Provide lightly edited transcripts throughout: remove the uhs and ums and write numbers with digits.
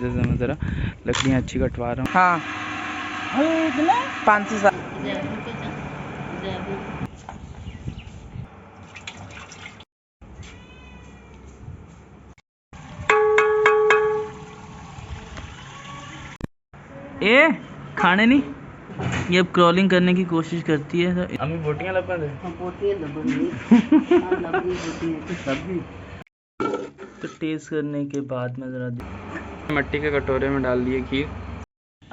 वजह से मैं ज़रा लकड़ियाँ अच्छी कटवा रहा हूँ। हाँ 500 साल ए खाने नहीं, ये अब क्रॉलिंग करने की कोशिश करती है। तो अम्मी बोटियाँ लपन है तो टेस्ट करने के बाद मैं ज़रा मट्टी के कटोरे में डाल दिए खीर।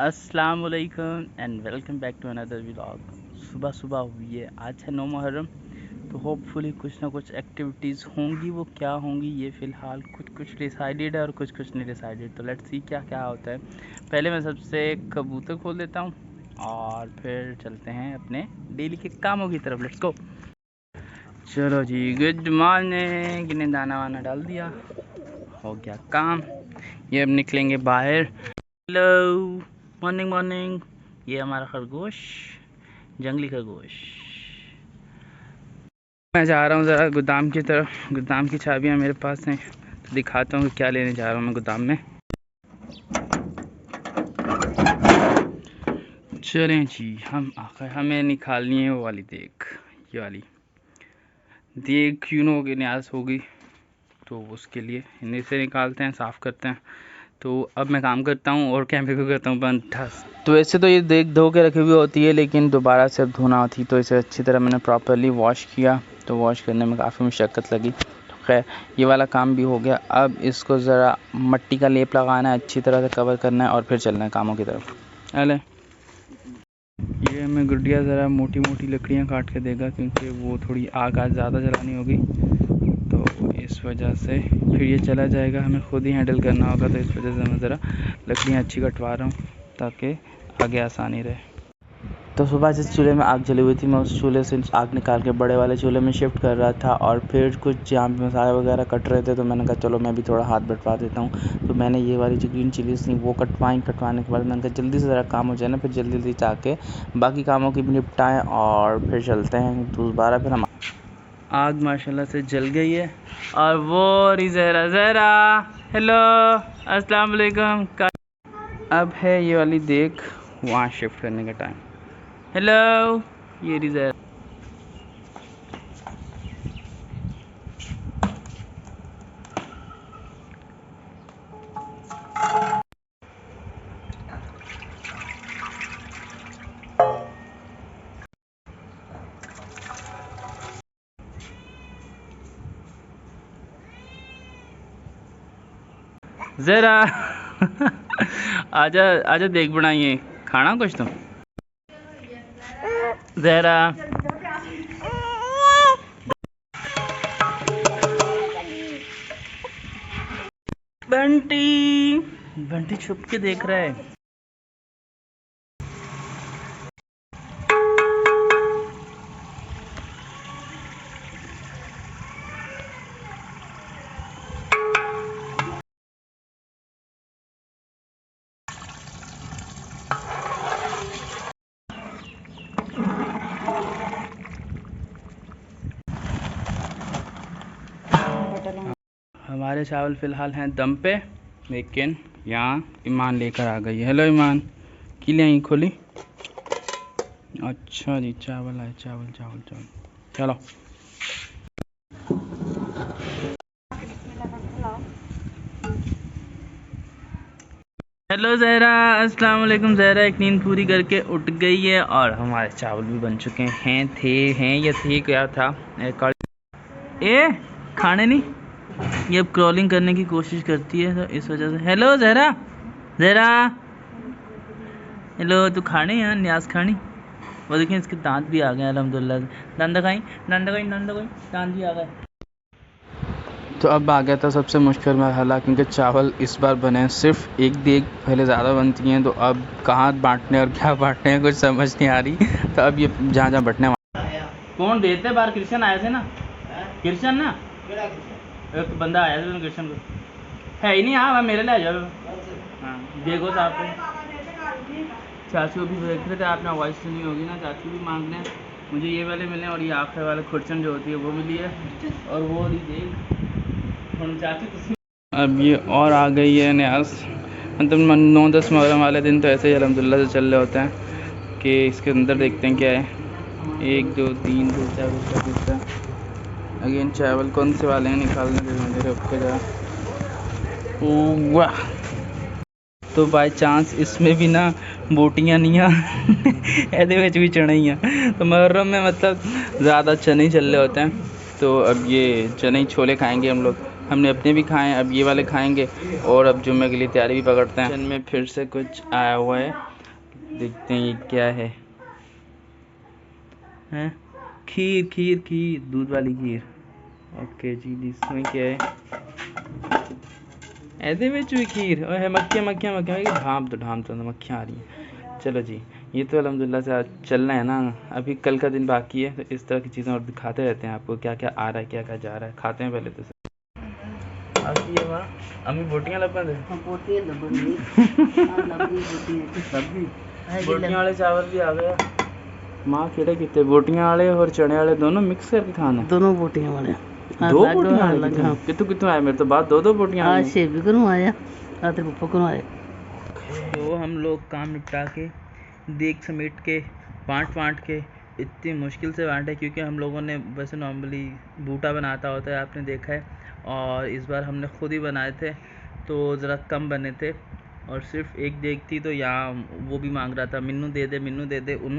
अस्सलाम वालेकुम and welcome back to another vlog. सुबह सुबह हुई है, आज है 9 मुहर्रम, तो होपफुली कुछ ना कुछ एक्टिविटीज़ होंगी। वो क्या होंगी ये फ़िलहाल कुछ डिसाइडेड है और कुछ नहीं डिसाइडेड। तो लेट्स सी क्या क्या होता है। पहले मैं सबसे कबूतर खोल देता हूँ और फिर चलते हैं अपने डेली के कामों की तरफ। Let's go. चलो जी, गुड मॉर्निंग। इन्हें दाना वाना डाल दिया, हो गया काम। ये अब निकलेंगे बाहर। Hello morning morning. ये हमारा खरगोश, जंगली खरगोश। मैं जा रहा हूँ ज़रा गोदाम की तरफ। गोदाम की चाबियाँ मेरे पास हैं, तो दिखाता हूँ क्या लेने जा रहा हूँ मैं गोदाम में। चलें जी, हम आखिर हमें निकालनी है वो वाली देख, ये वाली देख यूनो की न्यास होगी, तो उसके लिए इन्हें से निकालते हैं, साफ़ करते हैं। तो अब मैं काम करता हूँ और कैमरे को करता हूँ बंद ठस। तो वैसे तो ये देख धो के रखी हुई होती है, लेकिन दोबारा से अब धोना होती, तो इसे अच्छी तरह मैंने प्रॉपरली वॉश किया। तो वॉश करने में काफ़ी मुशक्क़त लगी, तो खैर ये वाला काम भी हो गया। अब इसको ज़रा मट्टी का लेप लगाना है, अच्छी तरह से कवर करना है और फिर चलना है कामों की तरफ। अले ये हमें गुड्डिया ज़रा मोटी मोटी लकड़ियाँ काट के देगा, क्योंकि वो थोड़ी आग आज ज़्यादा जलानी होगी, तो इस वजह से फिर ये चला जाएगा, हमें खुद ही हैंडल करना होगा। तो इस वजह से मैं ज़रा लकड़ियाँ अच्छी कटवा रहा हूँ ताकि आगे आसानी रहे। तो सुबह जिस चूल्हे में आग जली हुई थी, मैं उस चूल्हे से आग निकाल के बड़े वाले चूल्हे में शिफ्ट कर रहा था, और फिर कुछ जहाँ पे मसाले वगैरह कट रहे थे, तो मैंने कहा चलो मैं भी थोड़ा हाथ बटवा देता हूँ। तो मैंने ये वाली जो ग्रीन चिलीज़ थी वो कटवाने के बाद मैंने कहा जल्दी से ज़रा काम हो जाए ना, फिर जल्दी जाके बाकी कामों की भी निपटाएँ और फिर चलते हैं दोबारा। फिर हम आग माशाल्लाह से जल गई है, और वो रही ज़हरा। हेलो अस्सलाम वालेकुम। अब है ये वाली देख वहाँ शिफ्ट करने का टाइम। हेलो ये रही ज़हरा। ज़रा आजा आजा, देख बनाइए खाना कुछ तो। ज़हरा बंटी बंटी छुप के देख रहा है। हमारे चावल फ़िलहाल हैं दम पे, लेकिन यहाँ ईमान लेकर आ गई है। हेलो ईमान, की ले आई खोली? अच्छा जी, चावल आए, चावल चावल चावल। चलो हेलो ज़हरा, अस्सलाम वालेकुम। ज़हरा एक नींद पूरी करके उठ गई है, और हमारे चावल भी बन चुके हैं या थे क्या था। ए खाने नहीं, ये अब क्रॉलिंग करने की कोशिश करती है, तो इस वजह से। हेलो ज़हरा, ज़हरा हेलो, तू खाने यार न्याज खानी। वो देखें इसके दांत भी आ गए अल्हम्दुलिल्लाह। दांत दांत भी आ गए। तो अब आ गया था सबसे मुश्किल मरहला, क्योंकि चावल इस बार बने सिर्फ एक देग, पहले ज़्यादा बनती हैं, तो अब कहाँ बांटने और क्या बांटने हैं कुछ समझ नहीं आ रही। तो अब ये जहाँ जहाँ बटने कौन देते बाहर, क्रिश्चियन आए थे ना, क्रिश्चियन ना, एक बंदा आया था क्रिश्चियन को, है ही नहीं। हाँ मेरे ले जाओ। हाँ देखो साहब, चाचू भी देख रहे थे, आपने आवाज़ सुनी होगी ना, चाचू भी मांग रहे हैं मुझे ये वाले मिले, और ये आखिर वाले खुरचन जो होती है वो मिली है, और वो नहीं देख हम चाचू। अब ये और आ गई है न्यास, मतलब 9-10 मुहर्रम वाले दिन तो ऐसे ही अल्हम्दुलिल्लाह से चल रहे होते हैं कि इसके अंदर देखते हैं क्या है। 1 2 3 2 चावल अगेन चावल कौन से वाले हैं निकालने के मेरे ओके जा। वाह, तो बाय चांस इसमें भी ना बोटियाँ नहीं आ ऐसे ਵਿੱਚ भी चने ही हैं। तो मुहर्रम में मतलब ज़्यादा चने ही चल रहे होते हैं। तो अब ये चने ही छोले खाएंगे हम लोग। हमने अपने भी खाए हैं, अब ये वाले खाएंगे और अब जुम्मे के लिए तैयारी भी पकड़ते हैं। किचन में फिर से कुछ आया हुआ है, देखते हैं ये क्या है। हैं खीर खीर खीर, दूध वाली खीर। ओके जी, इसमें क्या है ऐसे में भी खीर और है। मक्खियाँ मक्खियाँ मक्खियाँ ढाम तो मक्खियाँ आ रही हैं। चलो जी, ये तो अल्हम्दुलिल्लाह से आज चलना है ना। अभी कल का दिन बाकी है, तो इस तरह की चीज़ें और दिखाते रहते हैं आपको, क्या क्या आ रहा है क्या क्या जा रहा है। खाते हैं पहले तो ये वाह अम्मी बोटियाँ लपन है बोटियाँ वाले चावल भी आ गया। माँ केड़े कितने बोटियाँ वाले और चने वाले दोनों मिक्स करके खाना। दोनों बोटियां वाले 2 बोटियाँ वाले कितु कितु आए मेरे तो बाद 2 बोटियाँ आज से भी करूँ आया तेरे पप्पा करूँ आया। तो हम लोग काम निपटा के देख समेट के बांट के इतनी मुश्किल से बांटे, क्योंकि हम लोगों ने वैसे नॉर्मली बूटा बनाता होता है, आपने देखा है। और इस बार हमने खुद ही बनाए थे तो ज़रा कम बने थे और सिर्फ एक देख थी। तो यहाँ वो भी मांग रहा था मिन्नू दे दे उन्नू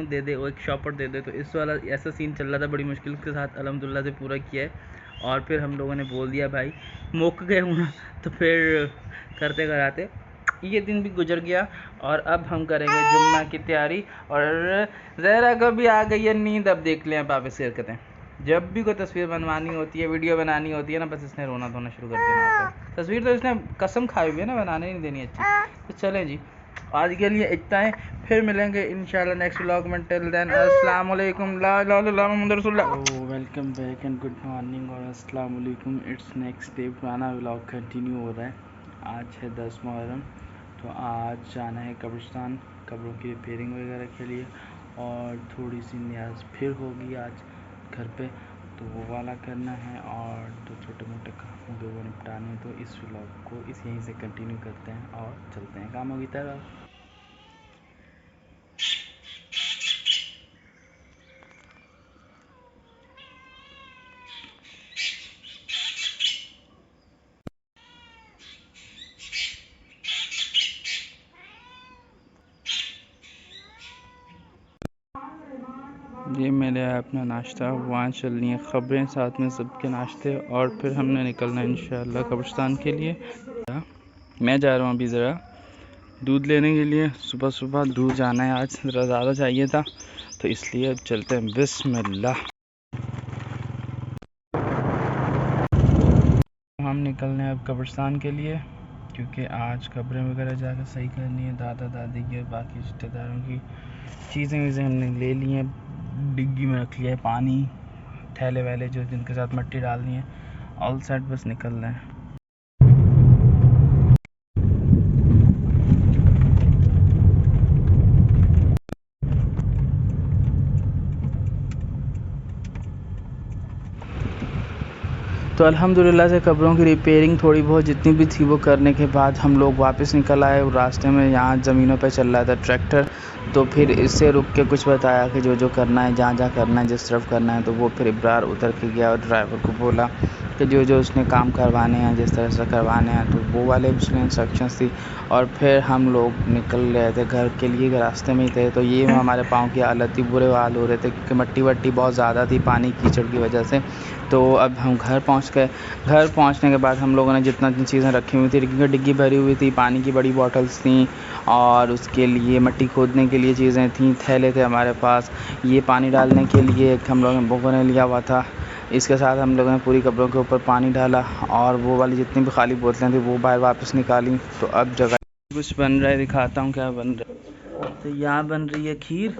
दे दे, वो एक शॉपर दे दे। तो इस वाला ऐसा सीन चल रहा था, बड़ी मुश्किल के साथ अल्हम्दुलिल्लाह से पूरा किया है। और फिर हम लोगों ने बोल दिया भाई मुक गए हूँ ना, तो फिर करते कराते ये दिन भी गुजर गया। और अब हम करेंगे जुम्मा की तैयारी। और ज़हरा को भी आ गई है नींद। अब देख लें वापस से हरकतें। जब भी कोई तस्वीर बनवानी होती है, वीडियो बनानी होती है ना, बस इसने रोना धोना शुरू कर देना होता है। तस्वीर तो इसने कसम खाई हुई है ना, बनाने नहीं देनी अच्छी। तो चलें जी, आज के लिए इतना है, फिर मिलेंगे इंशाल्लाह नेक्स्ट व्लॉग में। टिल देन अस्सलाम वालेकुम, ला इलाहा इल्लल्लाह मुहम्मदुर रसूलुल्लाह। Welcome back and good morning और अस्सलाम वालेकुम। इट्स नेक्स्ट डे, पुराना व्लॉग कंटिन्यू हो रहा है। आज है 10 मुहर्रम, तो आज जाना है कब्रिस्तान कब्रों की रिपेयरिंग वगैरह के लिए। और थोड़ी सी न्याज फिर होगी आज घर पे, तो वो वाला करना है। और जो छोटे मोटे काम होंगे वो निपटाने हैं। तो इस व्लॉग को यहीं से कंटिन्यू करते हैं और चलते हैं कामों की तरफ। ये मेरे अपना नाश्ता, वहाँ चलनी है ख़बरें, साथ में सबके नाश्ते। और फिर हमने निकलना है इंशाल्लाह कब्रिस्तान के लिए। मैं जा रहा हूँ अभी ज़रा दूध लेने के लिए। सुबह सुबह दूध जाना है, आज ज़रा ज़्यादा चाहिए था, तो इसलिए अब चलते हैं। बिस्मिल्लाह। हम निकलने हैं अब कब्रिस्तान के लिए, क्योंकि आज कब्रें वगैरह जाकर सही करनी है। दादा दादी की और बाकी रिश्तेदारों की चीज़ें वीज़ें हमने ले ली हैं, डिग्गी में रख लिया है पानी, थैले वैले जो जिनके साथ मिट्टी डालनी है। ऑल सेट, बस निकल रहे हैं। तो अल्हम्दुलिल्लाह से कब्रों की रिपेयरिंग थोड़ी बहुत जितनी भी थी वो करने के बाद हम लोग वापस निकल आए। रास्ते में यहाँ ज़मीनों पे चल रहा था ट्रैक्टर, तो फिर इससे रुक के कुछ बताया कि जो जो करना है, जहाँ जहाँ करना है, जिस तरफ करना है। तो वो फिर इब्रार उतर के गया और ड्राइवर को बोला कि जो जो उसने काम करवाने हैं, जिस तरह से करवाने हैं, तो वो वाले उसने इंस्ट्रक्शंस थी। और फिर हम लोग निकल रहे थे घर के लिए, रास्ते में ही थे। तो ये हमारे पाँव की हालत थी, बुरे हाल हो रहे थे, क्योंकि मट्टी वट्टी बहुत ज़्यादा थी पानी कीचड़ की वजह से। तो अब हम घर पहुंच गए। घर पहुंचने के बाद हम लोगों ने जितना चीज़ें रखी हुई थी, डिग्गी भरी हुई थी, पानी की बड़ी बॉटल्स थी, और उसके लिए मिट्टी खोदने के लिए चीज़ें थी, थैले थे हमारे पास, ये पानी डालने के लिए एक हम लोगों ने लिया हुआ था। इसके साथ हम लोगों ने पूरी कब्रों के ऊपर पानी डाला और वो वाली जितनी भी खाली बोतलें थी वो बाहर वापस निकाली। तो अब जगह कुछ बन रहा है, दिखाता हूँ क्या बन रहा है। तो यहाँ बन रही है खीर,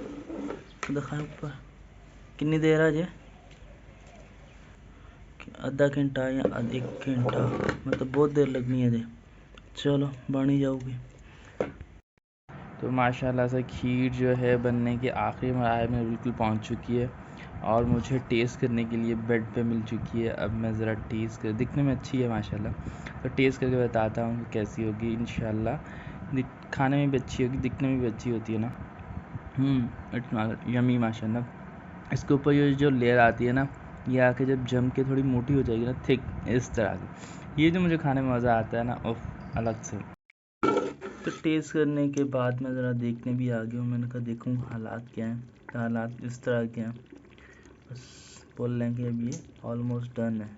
दिखाएं ऊपर कितनी देर आज है, आधा घंटा या 1 घंटा, मतलब बहुत देर लगनी है। चलो बन ही जाओगी। तो माशाल्लाह से खीर जो है बनने के आखिरी मरहले में बिल्कुल पहुंच चुकी है और मुझे टेस्ट करने के लिए बेड पे मिल चुकी है। अब मैं ज़रा टेस्ट कर, दिखने में अच्छी है माशाल्लाह, तो टेस्ट करके बताता हूँ कि कैसी होगी इंशाल्लाह। खाने में भी अच्छी होगी, दिखने में भी अच्छी होती है ना। इट्स यमी माशाल्लाह। इसके ऊपर ये जो लेयर आती है ना, ये आके जब जम के थोड़ी मोटी हो जाएगी ना, थिक इस तरह की, ये जो मुझे खाने में मज़ा आता है ना, उफ अलग से। तो टेस्ट करने के बाद मैं ज़रा देखने भी आ गया हूँ। मैंने कहा देखूँ हालात क्या हैं। तो हालात इस तरह के हैं, बस बोल रहे हैं कि अब ये ऑलमोस्ट डन है।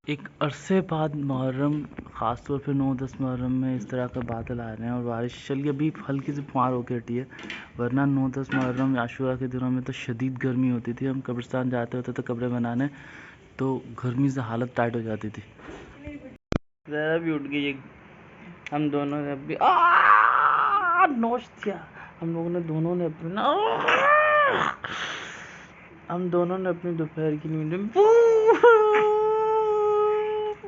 एक अरसे बाद मुहर्रम, ख़ास तौर पे 9-10 मुहर्रम में इस तरह का बादल आ रहे हैं और बारिश चल अभी हल्की सी फुहार होकर हटी है, वरना 9-10 मुहर्रम आशूरा के दिनों में तो शदीद गर्मी होती थी। हम कब्रिस्तान जाते होते तो कब्रें बनाने, तो गर्मी से हालत टाइट हो जाती थी। ज़रा भी उठ गई। हम दोनों ने अपनी नोच दिया। हम दोनों ने अपनी दोपहर की नींद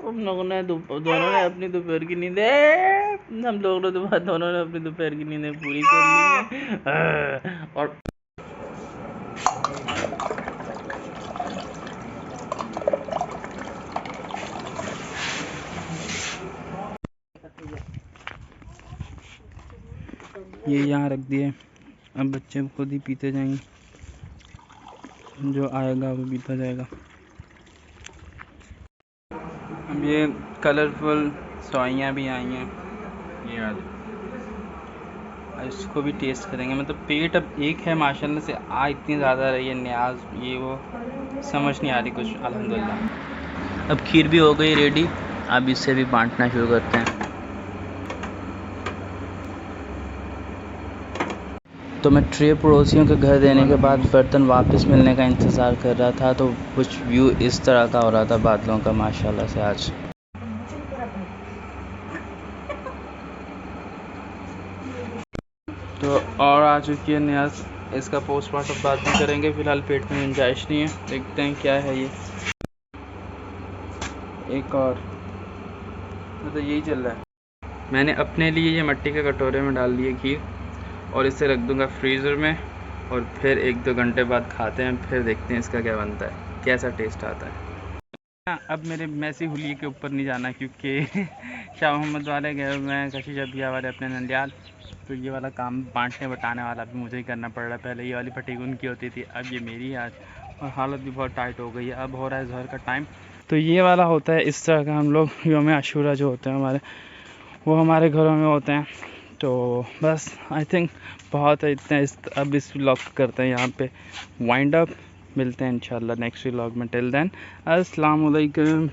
अपनी दोपहर की नींदें दोनों ने अपनी दोपहर की नींदें पूरी कर ली हैं। और ये यहाँ रख दिए, अब बच्चे खुद ही पीते जाएंगे, जो आएगा वो पीता जाएगा। अब ये कलरफुल सवाइयाँ भी आई हैं, ये आज इसको भी टेस्ट करेंगे। मतलब पेट अब एक है माशाल्लाह से, इतनी ज़्यादा रही है न्याज, ये वो समझ नहीं आ रही कुछ। अल्हम्दुलिल्लाह अब खीर भी हो गई रेडी, अब इससे भी बांटना शुरू करते हैं। तो मैं ट्रे पड़ोसियों के घर देने के बाद बर्तन वापस मिलने का इंतज़ार कर रहा था, तो कुछ व्यू इस तरह का हो रहा था बादलों का माशाल्लाह से आज। तो और आ चुकी है न्याज, इसका पोस्टमार्टम बाद में करेंगे, फ़िलहाल पेट में गुंजाइश नहीं है। देखते हैं क्या है ये। एक और तो यही चल रहा है। मैंने अपने लिए ये मिट्टी के कटोरे में डाल दिए खीर, और इसे रख दूंगा फ्रीज़र में, और फिर 1-2 घंटे बाद खाते हैं, फिर देखते हैं इसका क्या बनता है, कैसा टेस्ट आता है। अब मेरे मैसी हुलिये के ऊपर नहीं जाना, क्योंकि शाह मोहम्मद वाले गए हुए हैं, कशिश अबिया वाले अपने नंदियाल, तो ये वाला काम बांटने बटाने वाला भी मुझे ही करना पड़ रहा है। पहले ये वाली फटीक उनकी होती थी, अब ये मेरी है आज, और हालत भी बहुत टाइट हो गई है। अब हो रहा है ज़हर का टाइम, तो ये वाला होता है इस तरह का। हम लोग यौम आशूरा जो होते हैं हमारे, वो हमारे घरों में होते हैं। तो बस आई थिंक बहुत है इतना। अब इस व्लॉग करते हैं यहाँ पे वाइंड अप। मिलते हैं इंशाल्लाह नेक्स्ट व्लॉग में। टिल देन अस्सलाम वालेकुम।